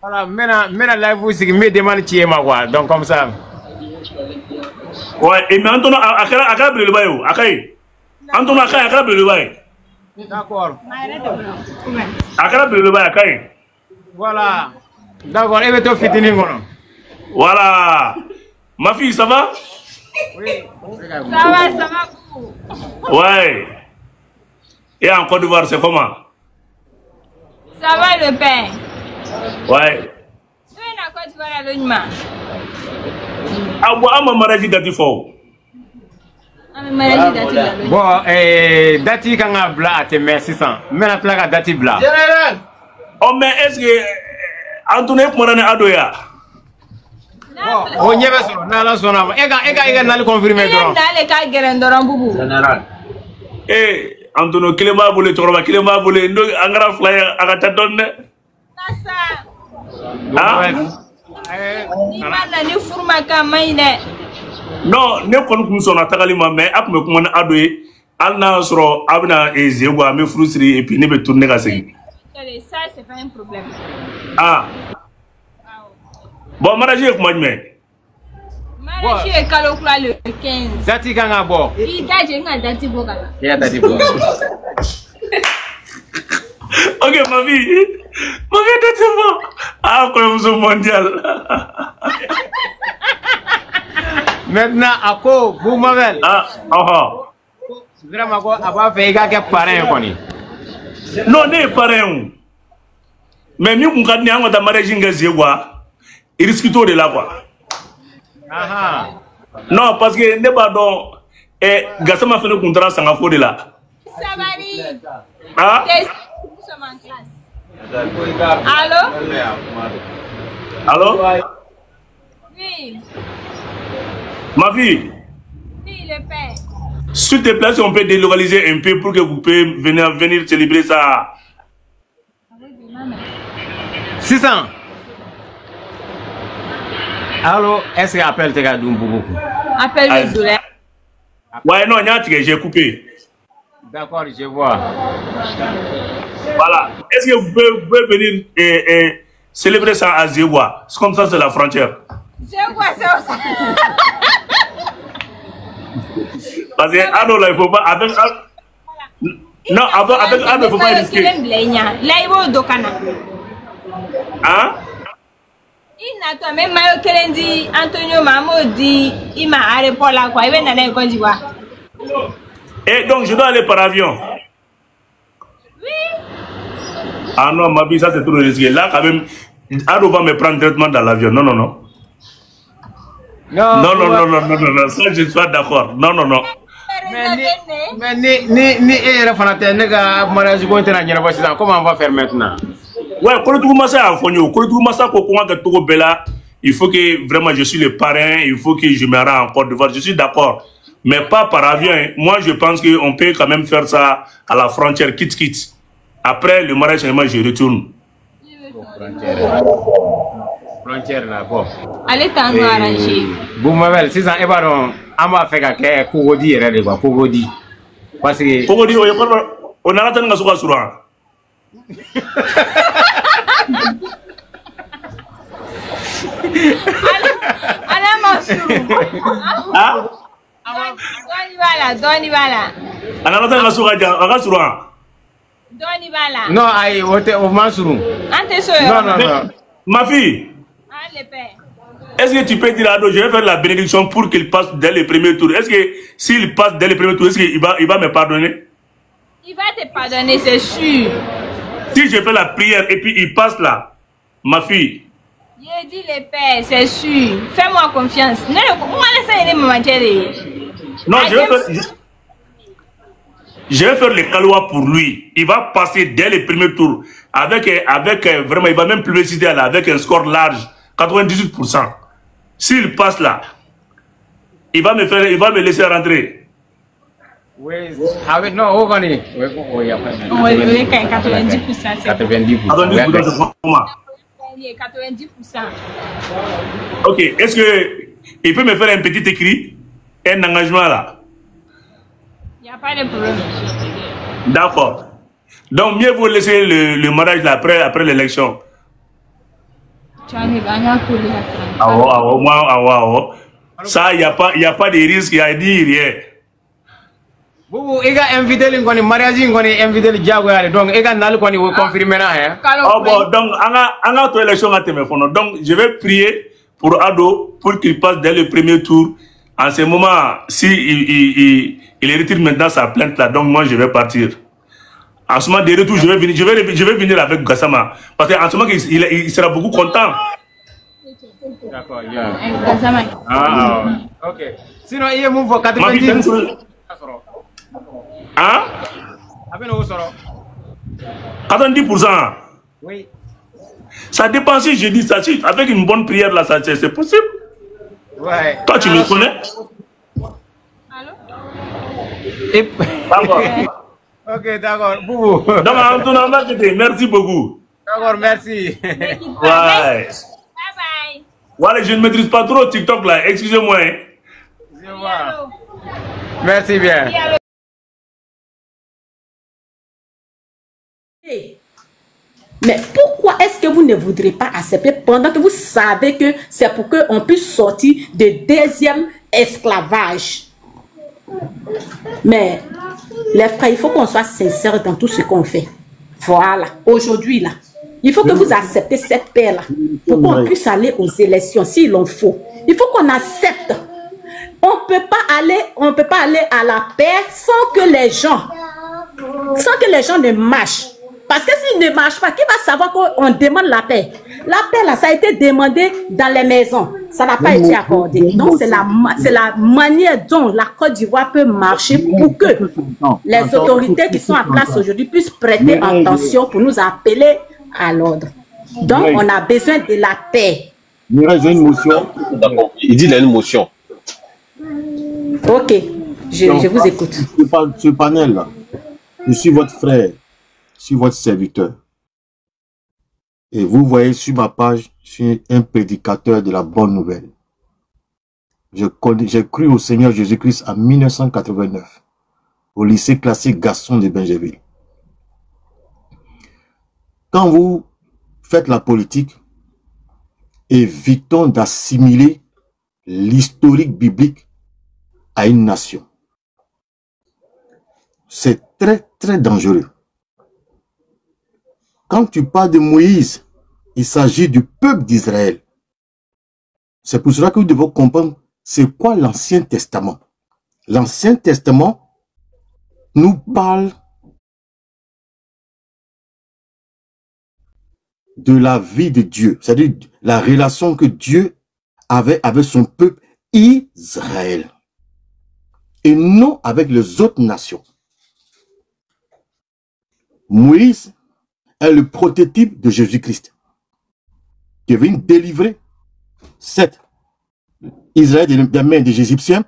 Voilà, maintenant là, vous me demandez qui est ma voix, donc comme ça. Ouais, et mais Antoine, à le bail, Antoine, à le bail. D'accord. À le bail, Voilà. D'accord, et toi, fitini, voilà. Ma fille, ça va? Oui. Ça va. Ouais. Et en Côte d'Ivoire, c'est comment? Ça va le père. Ouais. Tu es en Côte d'Ivoire avec moi. Ah, moi, ma mariage dati fo. Bon, dati quand on bla à tes mères 600. Mais la plaque à dati bla. Oh, mais est-ce que Antoine Mourane Adoya? On y va sur Nala Sonama. Ega, n'a le confirmé. Général. Eh, Antoine Kilema voulait trouver Kilema voulait un grand flyer à la donne. Non, ne ko kun sona tagali ma mais ak me kuma na adoye alna soro abna ezegwa me frustri et puis ne be tourner ka segui. Ça c'est pas un problème. Ah. Bon, mariage ko majme. Mariage est calocula le 15. Dati kanga bo. Il date nga dati bokala. Ya dati bo. OK, ma vie dati bo. Ah, ko muso mondial. Maintenant, à quoi vous m'avez? Ah, Vraiment, quoi, avant fait que parrain, koni. Non, ne parrain. Mais mieux qu'on gagne un de mariage ngazegwa, il risque tout de là quoi. Non, parce que ne pas donc Gassama fait le contrat sans affaire de là. Ça va aller. Ah? Nous sommes en classe. Allô? Allô? Oui. Ma fille. Oui, le père. S'il te plaît, si on peut délocaliser un peu pour que vous puissiez venir célébrer ça. 600. Allô, est-ce que appelle tes gars beaucoup? Appelle le douleur. Ouais, non, j'ai coupé. D'accord, je vois. Voilà. Est-ce que vous pouvez venir célébrer ça à Zéwa? C'est comme ça, c'est la frontière. C'est quoi ça? Parce que Ado, là, il faut pas. Avec, non, avec Ado, il ne faut pas risquer. Hein? Il n'a pas même Mario Kelendi, Antonio Mamodi, il m'a arrêté pour la quoi. Il va dans Côte d'Ivoire. Et donc, je dois aller par avion. Oui. Ah non, ma vie, ça c'est trop risqué. Là, quand même, Ado va me prendre directement dans l'avion. Non, non, non. Non, ça je suis pas d'accord. Non. Mais ni fanatique, mariage comment on va faire maintenant? Ouais, il faut que vraiment je suis le parrain, il faut que je me rende en Côte d'Ivoire. Je suis d'accord, mais pas par avion. Moi, je pense qu'on peut quand même faire ça à la frontière, quitte. Après le mariage, je retourne. Frontière là, bon. Allez, t'en as arrangé. Vous m'avez 600 et pardon, on va faire que Kogodi est là, Kogodi. Parce que. Kogodi, on a attendu que ce soit. Allez, Mansour. Ah? Doni voilà. On a attendu que ce soit. Doni voilà. Non, aïe, au Mansour. Non. Ma fille. Est-ce que tu peux dire à Ado, je vais faire la bénédiction pour qu'il passe dès le premier tour? Est-ce que s'il passe dès le premier tour, est-ce qu'il va me pardonner? Il va te pardonner, c'est sûr. Si je fais la prière et puis il passe là, ma fille. J'ai dit le père, c'est sûr. Fais-moi confiance. Non, je vais faire le calois pour lui. Il va passer dès le premier tour. Avec vraiment, il va même publiciter là, avec un score large, 98%. S'il passe là, il va me laisser rentrer. Oui, avec non, on connaît. Oui, 90%. 90%. 90%. Ok, est-ce qu'il peut me faire un petit écrit, un engagement là? Il n'y a pas de problème. D'accord. Donc, mieux vaut laisser le mariage là après l'élection. Ça, il n'y a pas de risque, il y a dit rien. Boubou, il a invité le mariage, il a invité le diable, donc il a confirmé là. Oh bon, donc, on a toute élection à téléphone. Donc, je vais prier pour Ado, pour qu'il passe dès le premier tour. En ce moment, si il retire maintenant sa plainte là, donc moi je vais partir. En ce moment, de retour, je vais venir avec Gassama. Parce qu'en ce moment, il sera beaucoup content. D'accord, Gassama. Ok. Sinon, il y a mon 90%. Hein? 90%. Oui. Ça dépend si je dis ça. Avec une bonne prière là, c'est possible. Ouais. Toi, tu me connais? Allô? D'accord. Ok, d'accord. Boubou. Donc, merci beaucoup. D'accord, merci. Ouais. Bye bye. Voilà, je ne maîtrise pas trop TikTok là. Excusez-moi. Hein. Merci bien. Mais pourquoi est-ce que vous ne voudrez pas accepter pendant que vous savez que c'est pour qu'on puisse sortir de deuxième esclavage? Mais les frères, il faut qu'on soit sincère dans tout ce qu'on fait. Voilà, aujourd'hui là, il faut que vous acceptez cette paix-là pour qu'on puisse aller aux élections s'il en faut. Il faut qu'on accepte. On peut pas aller à la paix sans que les gens ne marchent. Parce que s'ils ne marchent pas, qui va savoir qu'on demande la paix? La paix, là, ça a été demandé dans les maisons. Ça n'a pas été accordé. Donc, c'est la manière dont la Côte d'Ivoire peut marcher pour que les autorités qui sont en place aujourd'hui puissent prêter attention pour nous appeler à l'ordre. Donc, on a besoin de la paix. J'ai une motion. D'accord. Il dit qu'il a une motion. Ok, je vous écoute. Ce panel-là, je suis votre frère. Je suis votre serviteur. Et vous voyez sur ma page, je suis un prédicateur de la bonne nouvelle. J'ai cru au Seigneur Jésus-Christ en 1989, au lycée classique Gaston de Benjerville. Quand vous faites la politique, évitons d'assimiler l'historique biblique à une nation. C'est très, très dangereux. Quand tu parles de Moïse, il s'agit du peuple d'Israël. C'est pour cela que nous devons comprendre c'est quoi l'Ancien Testament. L'Ancien Testament nous parle de la vie de Dieu, c'est-à-dire la relation que Dieu avait avec son peuple Israël et non avec les autres nations. Moïse est le prototype de Jésus-Christ qui vient délivrer Israël des mains des Égyptiens,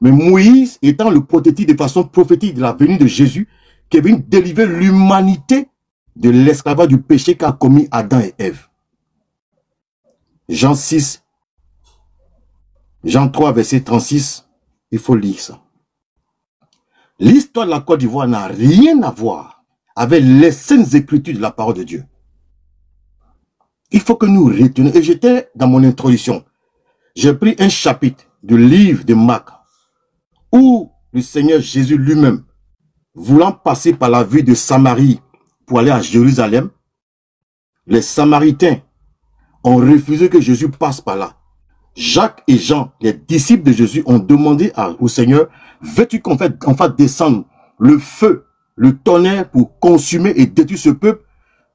mais Moïse étant le prototype de façon prophétique de la venue de Jésus qui vient délivrer l'humanité de l'esclavage du péché qu'a commis Adam et Ève. Jean 6, Jean 3, verset 36, il faut lire ça. L'histoire de la Côte d'Ivoire n'a rien à voir avec les saintes écritures de la parole de Dieu. Il faut que nous retenions. Et j'étais dans mon introduction. J'ai pris un chapitre du livre de Marc où le Seigneur Jésus lui-même, voulant passer par la ville de Samarie pour aller à Jérusalem, les Samaritains ont refusé que Jésus passe par là. Jacques et Jean, les disciples de Jésus, ont demandé au Seigneur, veux-tu qu'on fasse descendre le feu, le tonnerre pour consumer et détruire ce peuple?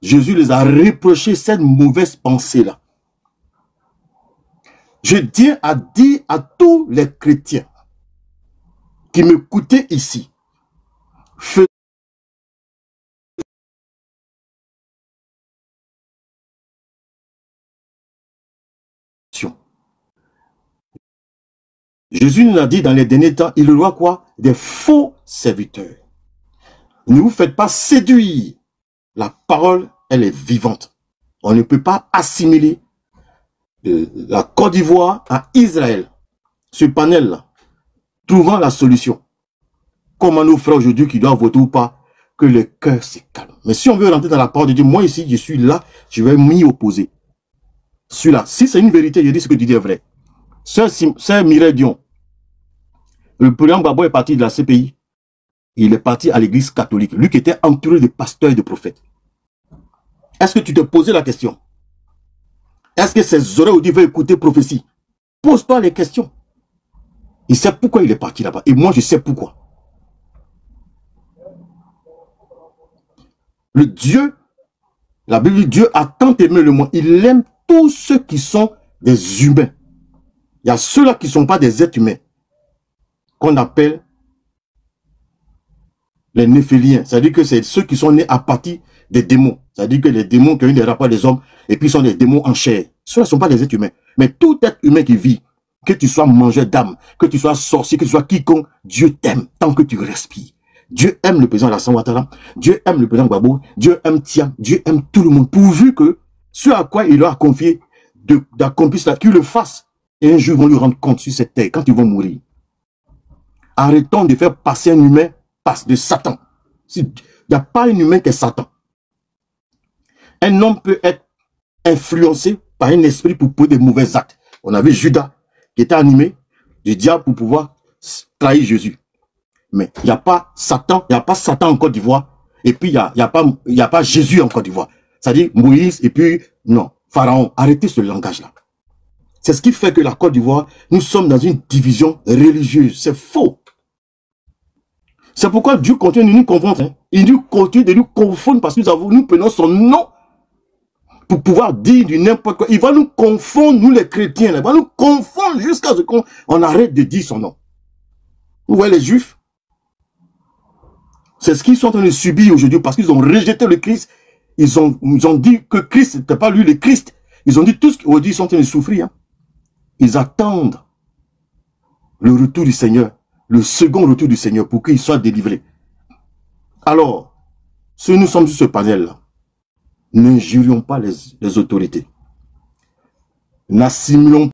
Jésus les a reproché cette mauvaise pensée-là. Je tiens à dire à tous les chrétiens qui m'écoutaient ici, Jésus nous a dit dans les derniers temps, il aura quoi? Des faux serviteurs. Ne vous faites pas séduire. La parole, elle est vivante. On ne peut pas assimiler la Côte d'Ivoire à Israël. Ce panel-là, trouvant la solution. Comme à nos frères aujourd'hui qui doivent voter ou pas, que le cœur se calme. Mais si on veut rentrer dans la parole de Dieu, moi ici, je suis là, je vais m'y opposer. Celui-là, si c'est une vérité, je dis ce que tu dis est vrai. Sœur Mireille Dion, le président Gbagbo est parti de la CPI. Il est parti à l'église catholique. Lui qui était entouré de pasteurs et de prophètes. Est-ce que tu te posais la question? Est-ce que ses oreilles auditives veulent écouter prophétie? Pose-toi les questions. Il sait pourquoi il est parti là-bas. Et moi, je sais pourquoi. Le Dieu, la Bible dit, Dieu a tant aimé le monde. Il aime tous ceux qui sont des humains. Il y a ceux-là qui ne sont pas des êtres humains, qu'on appelle les néphéliens. C'est-à-dire que c'est ceux qui sont nés à partir des démons. C'est-à-dire que les démons qui ont eu des rapports des hommes, et puis sont des démons en chair. Ceux-là ne sont pas des êtres humains. Mais tout être humain qui vit, que tu sois mangeur d'âme, que tu sois sorcier, que tu sois quiconque, Dieu t'aime tant que tu respires. Dieu aime le président Alassane Ouattara, Dieu aime le président Gbagbo, Dieu aime Tia, Dieu aime tout le monde, pourvu que ce à quoi il leur a confié d'accomplir cela, qu'il le fasse. Et un jour, ils vont lui rendre compte sur cette terre, quand ils vont mourir. Arrêtons de faire passer un humain de Satan. Il n'y a pas un humain qui est Satan. Un homme peut être influencé par un esprit pour poser des mauvais actes. On avait Judas qui était animé du diable pour pouvoir trahir Jésus. Mais il n'y a pas Satan, en Côte d'Ivoire, et puis il n'y a pas Jésus en Côte d'Ivoire. C'est-à-dire Moïse et puis, non, Pharaon. Arrêtez ce langage-là. C'est ce qui fait que la Côte d'Ivoire, nous sommes dans une division religieuse. C'est faux. C'est pourquoi Dieu continue de nous confondre. Hein. Il nous continue de nous confondre parce que nous prenons son nom pour pouvoir dire du n'importe quoi. Il va nous confondre, nous les chrétiens. Il va nous confondre jusqu'à ce qu'on arrête de dire son nom. Vous voyez les juifs? C'est ce qu'ils sont en train de subir aujourd'hui parce qu'ils ont rejeté le Christ. Ils ont dit que Christ n'était pas lui le Christ. Ils ont dit tout ce qu'aujourd'hui ils sont en train de souffrir. Hein. Ils attendent le retour du Seigneur, le second retour du Seigneur pour qu'ils soient délivrés. Alors, si nous sommes sur ce panel-là, n'injurions pas les autorités. N'assimilons